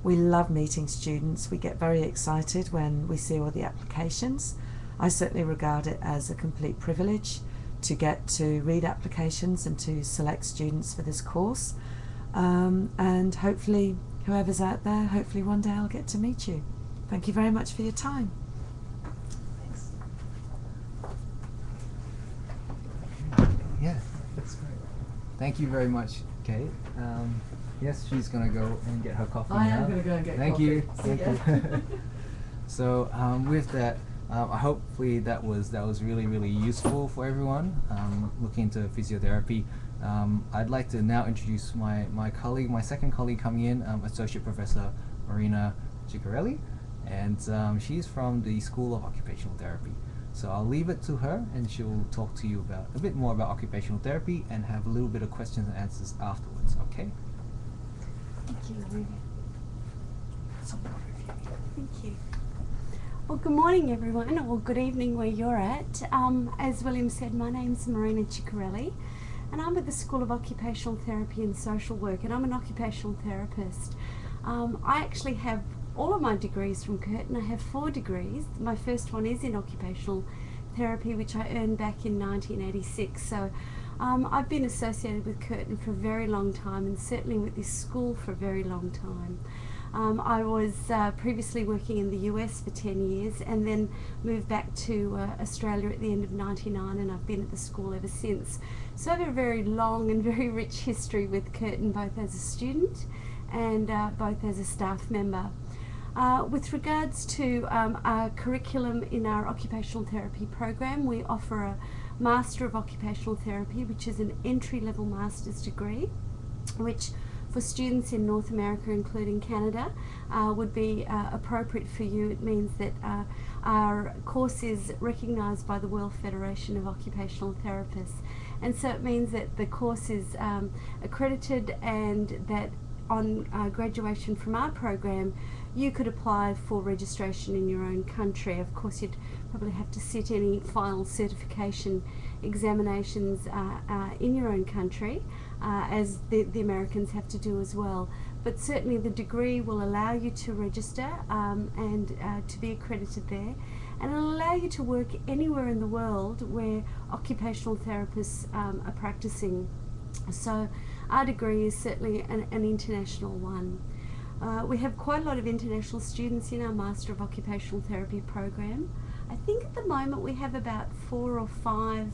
We love meeting students. We get very excited when we see all the applications. I certainly regard it as a complete privilege to get to read applications and to select students for this course. And hopefully, whoever's out there, hopefully one day I'll get to meet you. Thank you very much for your time. Thanks. Yeah, that's great. Thank you very much, Kate. Yes, she's gonna go and get her coffee I now. am going to go and get Thank coffee. you. See Thank ya. you. So with that, hopefully that was really, really useful for everyone looking into physiotherapy. I'd like to now introduce my colleague, my second colleague coming in, Associate Professor Marina Ciccarelli, and she's from the School of Occupational Therapy. So I'll leave it to her, and she'll talk to you about a bit more about occupational therapy and have a little bit of questions and answers afterwards. Okay? Thank you, Ruby. Some more review. Thank you. Well, good morning, everyone, or good evening where you're at. As William said, my name's Marina Ciccarelli. and I'm at the School of Occupational Therapy and Social Work, and I'm an occupational therapist. I actually have all of my degrees from Curtin. I have 4 degrees. My first one is in occupational therapy, which I earned back in 1986. So I've been associated with Curtin for a very long time, and certainly with this school for a very long time. I was previously working in the US for 10 years and then moved back to Australia at the end of '99, and I've been at the school ever since. So I have a very long and very rich history with Curtin, both as a student and both as a staff member. With regards to our curriculum in our occupational therapy program, we offer a Master of Occupational Therapy, which is an entry-level master's degree, which for students in North America, including Canada, would be appropriate for you. It means that our course is recognised by the World Federation of Occupational Therapists, and so it means that the course is accredited, and that on graduation from our program you could apply for registration in your own country. Of course, you'd probably have to sit any final certification examinations in your own country, as the Americans have to do as well. But certainly the degree will allow you to register and to be accredited there, and it'll allow you to work anywhere in the world where occupational therapists are practicing. So our degree is certainly an international one. We have quite a lot of international students in our Master of Occupational Therapy program. I think at the moment we have about 4 or 5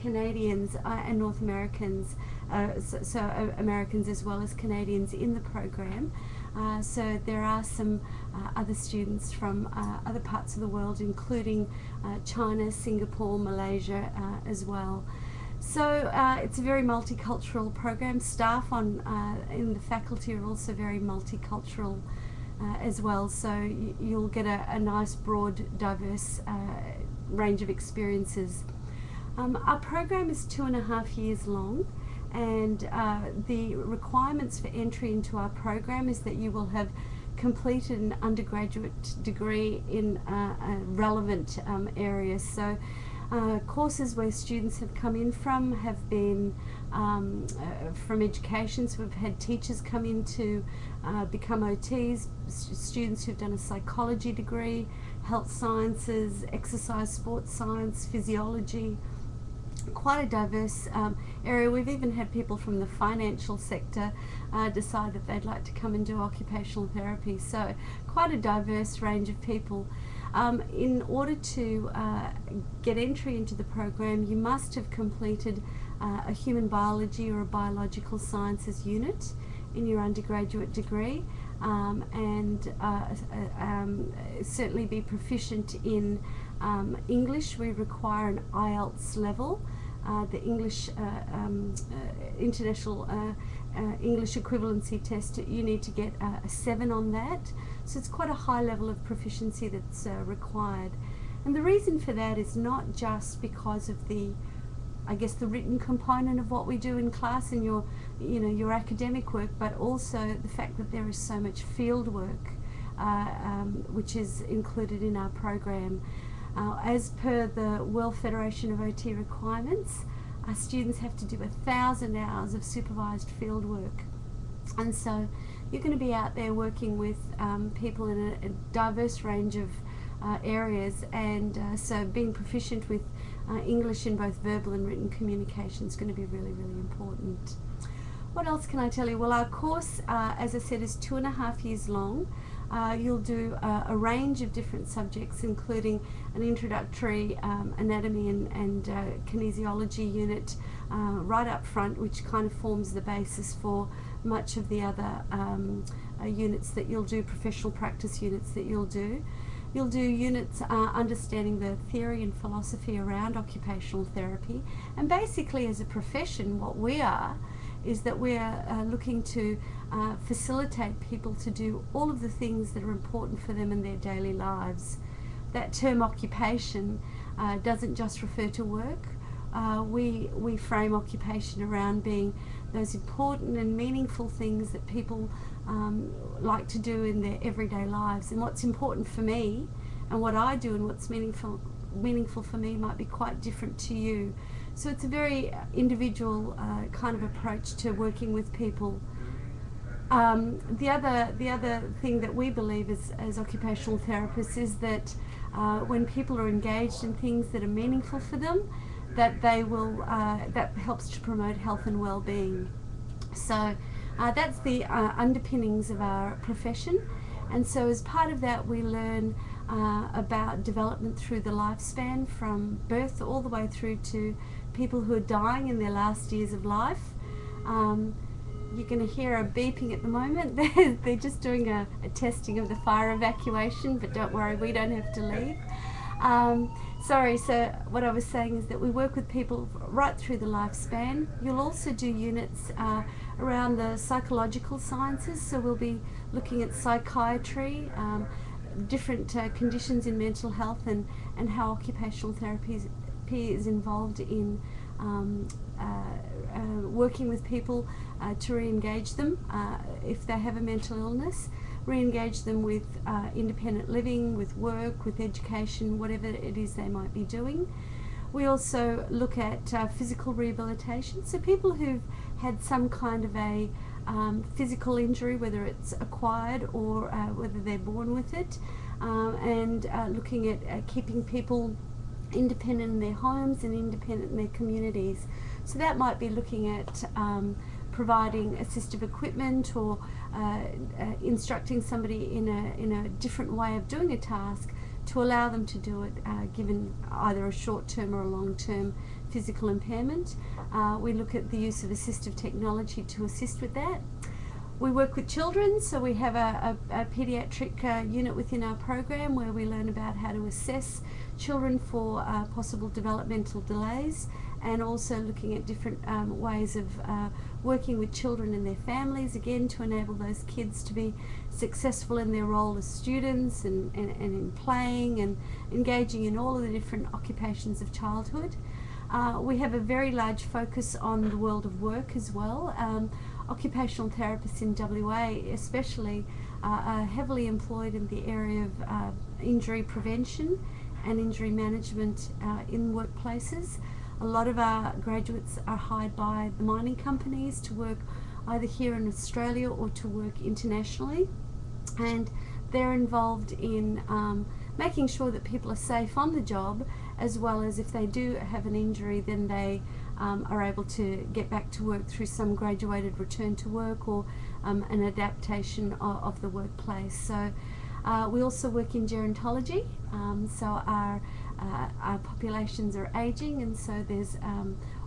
Canadians and North Americans, so Americans as well as Canadians in the program. So there are some other students from other parts of the world, including China, Singapore, Malaysia as well. So it's a very multicultural program. Staff in the faculty are also very multicultural as well, so you'll get a nice, broad, diverse range of experiences. Our program is 2.5 years long, and the requirements for entry into our program is that you will have completed an undergraduate degree in relevant areas. So courses where students have come in from have been from education, so we've had teachers come in to become OTs, students who've done a psychology degree, health sciences, exercise sports science, physiology. Quite a diverse area. We've even had people from the financial sector decide that they'd like to come and do occupational therapy, so quite a diverse range of people. In order to get entry into the program, you must have completed a human biology or a biological sciences unit in your undergraduate degree, and certainly be proficient in English. We require an IELTS level, the English International English Equivalency Test. You need to get a 7 on that, so it's quite a high level of proficiency that's required. And the reason for that is not just because of the written component of what we do in class and your academic work, but also the fact that there is so much field work which is included in our program. As per the World Federation of OT requirements, our students have to do 1,000 hours of supervised field work, and so you're going to be out there working with people in a diverse range of areas, and so being proficient with English in both verbal and written communication is going to be really, really important. What else can I tell you? Well, our course, as I said, is 2.5 years long. You'll do a range of different subjects, including an introductory anatomy and kinesiology unit right up front, which kind of forms the basis for much of the other units that you'll do, professional practice units that you'll do. You'll do units understanding the theory and philosophy around occupational therapy, and basically as a profession what we are is that we're looking to facilitate people to do all of the things that are important for them in their daily lives. That term occupation doesn't just refer to work. We frame occupation around being those important and meaningful things that people like to do in their everyday lives. And what's important for me and what I do and what's meaningful for me might be quite different to you. So it's a very individual kind of approach to working with people. The other thing that we believe as occupational therapists is that when people are engaged in things that are meaningful for them, that they will that helps to promote health and well-being. So that's the underpinnings of our profession, and so as part of that we learn about development through the lifespan, from birth all the way through to people who are dying in their last years of life. You're going to hear a beeping at the moment. They're just doing a testing of the fire evacuation, but don't worry, we don't have to leave. Sorry, so what I was saying is that we work with people right through the lifespan. You'll also do units around the psychological sciences, so we'll be looking at psychiatry, different conditions in mental health, and how occupational therapy is involved in working with people to re-engage them if they have a mental illness, re-engage them with independent living, with work, with education, whatever it is they might be doing. We also look at physical rehabilitation, so people who've had some kind of a physical injury, whether it's acquired or whether they're born with it, and looking at keeping people independent in their homes and independent in their communities. So that might be looking at providing assistive equipment, or instructing somebody in a different way of doing a task to allow them to do it given either a short-term or a long-term physical impairment. We look at the use of assistive technology to assist with that. We work with children, so we have a paediatric unit within our program where we learn about how to assess children for possible developmental delays, and also looking at different ways of working with children and their families, again to enable those kids to be successful in their role as students and in playing and engaging in all of the different occupations of childhood. We have a very large focus on the world of work as well. Occupational therapists in WA especially are heavily employed in the area of injury prevention and injury management in workplaces. A lot of our graduates are hired by the mining companies to work either here in Australia or to work internationally, and they're involved in making sure that people are safe on the job, as well as if they do have an injury, then they are able to get back to work through some graduated return to work or an adaptation of the workplace. So we also work in gerontology, so our populations are aging, and so there's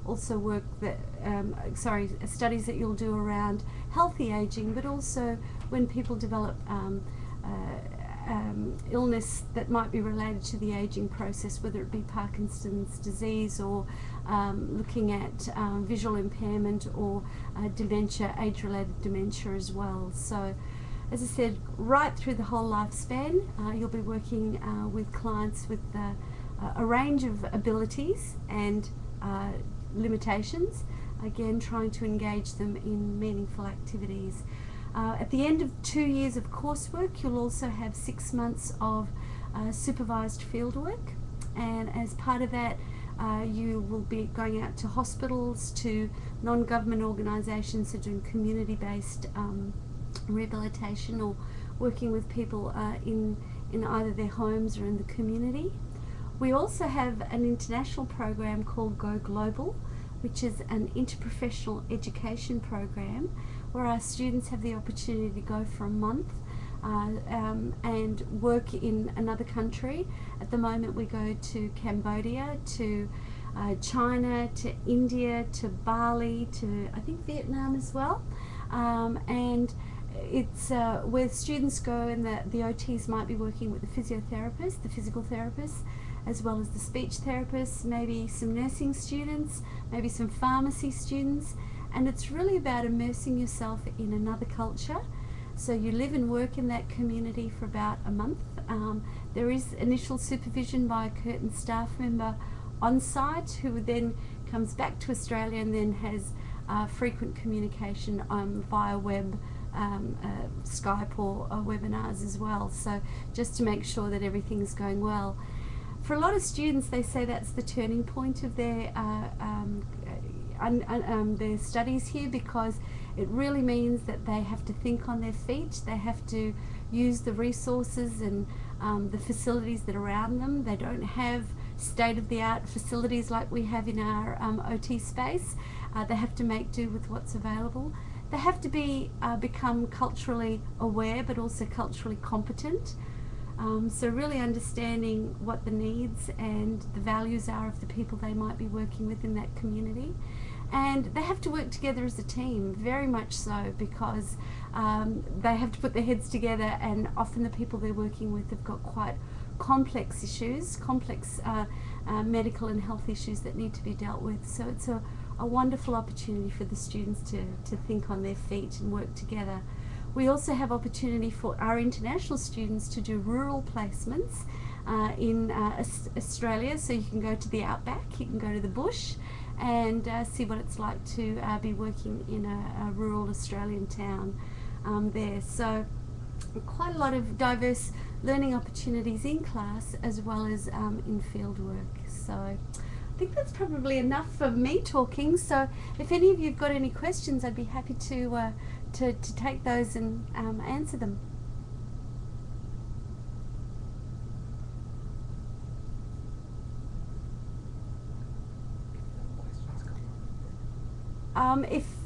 also work that, studies that you'll do around healthy aging, but also when people develop illness that might be related to the aging process, whether it be Parkinson's disease or looking at visual impairment or dementia, age-related dementia as well. So as I said, right through the whole lifespan, you'll be working with clients with a range of abilities and limitations, again trying to engage them in meaningful activities. At the end of 2 years of coursework, you'll also have 6 months of supervised fieldwork, and as part of that you will be going out to hospitals, to non-government organisations, so doing community-based rehabilitation or working with people in either their homes or in the community. We also have an international program called Go Global, which is an interprofessional education program where our students have the opportunity to go for a month and work in another country. At the moment we go to Cambodia, to China, to India, to Bali, to I think Vietnam as well, and it's where students go, and the OTs might be working with the physiotherapist, the physical therapist, as well as the speech therapists, maybe some nursing students, maybe some pharmacy students, and it's really about immersing yourself in another culture. So you live and work in that community for about a month. There is initial supervision by a Curtin staff member on site, who then comes back to Australia and then has frequent communication via web, Skype or webinars as well, so just to make sure that everything's going well. for a lot of students, they say that's the turning point of their studies here, because it really means that they have to think on their feet. They have to use the resources and the facilities that are around them. They don't have state-of-the-art facilities like we have in our OT space. They have to make do with what's available. They have to become culturally aware, but also culturally competent. So really understanding what the needs and the values are of the people they might be working with in that community. And they have to work together as a team, very much so, because they have to put their heads together, and often the people they're working with have got quite complex issues, complex medical and health issues that need to be dealt with. So it's a wonderful opportunity for the students to think on their feet and work together. We also have opportunity for our international students to do rural placements in Australia. So you can go to the outback, you can go to the bush, and see what it's like to be working in a rural Australian town there. So quite a lot of diverse learning opportunities in class as well as in field work. So I think that's probably enough for me talking. So if any of you have got any questions, I'd be happy to take those and answer them.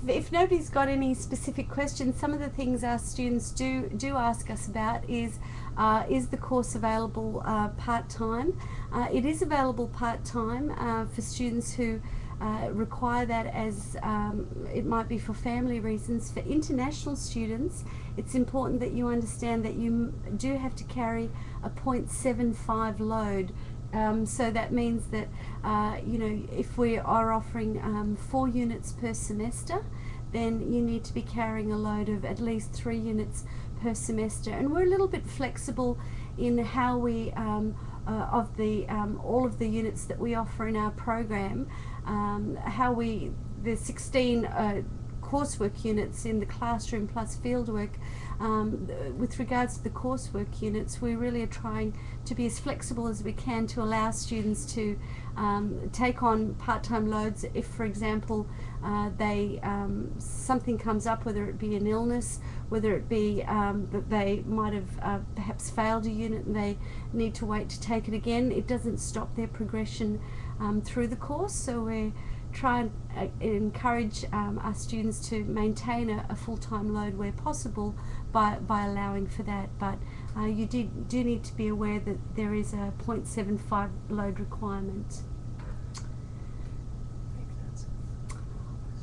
If nobody's got any specific questions, some of the things our students do ask us about is the course available part-time? It is available part-time for students who require that, as it might be for family reasons. For international students, it's important that you understand that you do have to carry a 0.75 load. So that means that if we are offering 4 units per semester, then you need to be carrying a load of at least 3 units per semester. And we're a little bit flexible in how we all of the units that we offer in our program, the 16 coursework units in the classroom plus fieldwork. With regards to the coursework units, we really are trying to be as flexible as we can to allow students to take on part-time loads if, for example, something comes up, whether it be an illness, whether it be that they might have perhaps failed a unit and they need to wait to take it again. It doesn't stop their progression through the course, so we try and encourage our students to maintain a full-time load where possible by allowing for that. But you do need to be aware that there is a 0.75 load requirement.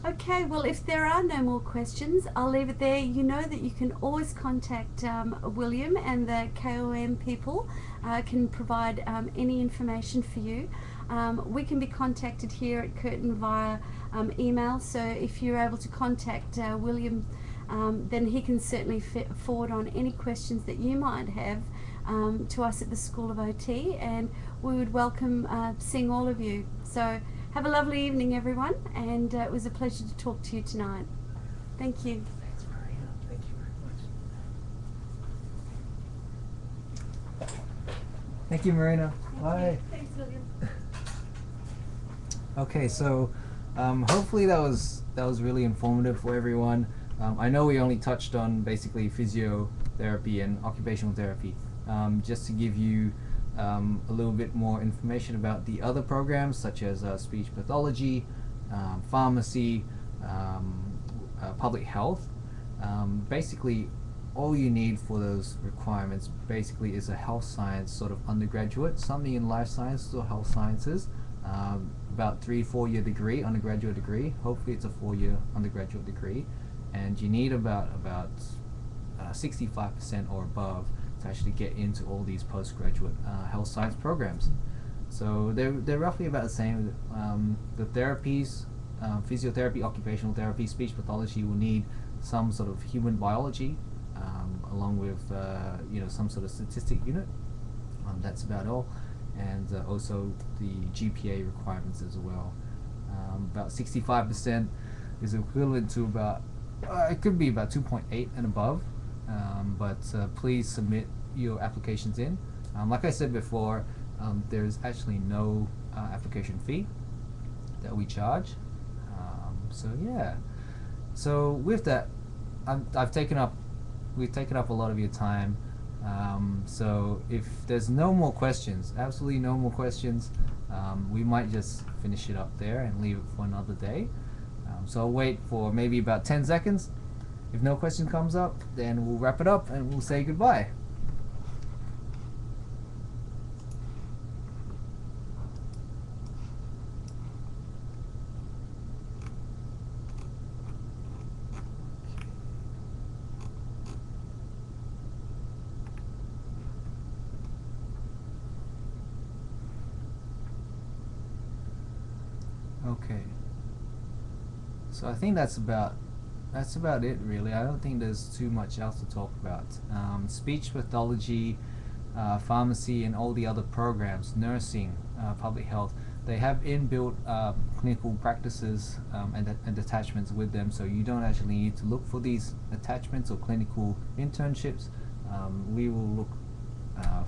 Okay, well, if there are no more questions, I'll leave it there. You know that you can always contact William, and the KOM people can provide any information for you. We can be contacted here at Curtin via email, so if you're able to contact William, then he can certainly forward on any questions that you might have to us at the School of OT, and we would welcome seeing all of you. So have a lovely evening, everyone, and it was a pleasure to talk to you tonight. Thank you. Thanks, Marina. Thank you very much. Thank you, Marina. Bye. Thanks, William. Okay, so hopefully that was really informative for everyone. I know we only touched on basically physiotherapy and occupational therapy. Just to give you a little bit more information about the other programs, such as speech pathology, pharmacy, public health. Basically, all you need for those requirements basically is a health science sort of undergraduate, something in life sciences or health sciences, about 3-4 year degree, undergraduate degree. Hopefully it's a 4-year undergraduate degree, and you need about 65% or above to actually get into all these postgraduate health science programs. So they're roughly about the same. The therapies, physiotherapy, occupational therapy, speech pathology will need some sort of human biology, along with some sort of statistic unit. That's about all, and also the GPA requirements as well. About 65% is equivalent to about it could be about 2.8 and above. But please submit your applications in. Like I said before, There's actually no application fee that we charge. So yeah. So with that, I've taken up, we've taken up a lot of your time. So if there's no more questions, absolutely no more questions, we might just finish it up there and leave it for another day. So I'll wait for maybe about 10 seconds. If no question comes up, then we'll wrap it up and we'll say goodbye. Okay. So I think that's about it really. I don't think there's too much else to talk about. Speech pathology, pharmacy, and all the other programs, nursing, public health, they have inbuilt clinical practices and attachments with them, so you don't actually need to look for these attachments or clinical internships. We will look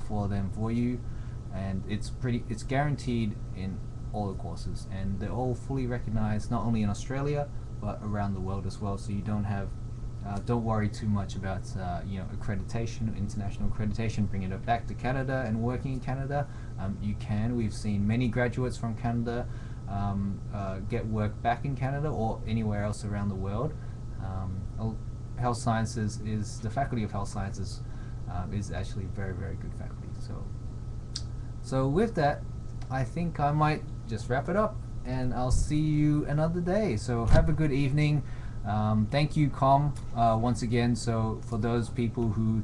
for them for you, and it's guaranteed in all the courses, and they're all fully recognized not only in Australia but around the world as well. So you don't worry too much about accreditation, international accreditation, bringing it back to Canada and working in Canada. You can. We've seen many graduates from Canada get work back in Canada or anywhere else around the world. Health sciences is the Faculty of Health Sciences is actually very, very good faculty. So with that, I think I might just wrap it up, and I'll see you another day. So have a good evening. Thank you, KOM, once again. So for those people who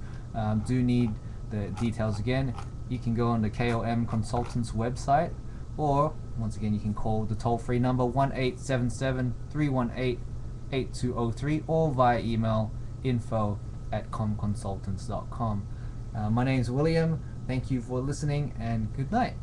do need the details again, you can go on the KOM Consultants website, or once again you can call the toll-free number 1-877-318-8203, or via email info@comconsultants.com. My name is William. Thank you for listening, and good night.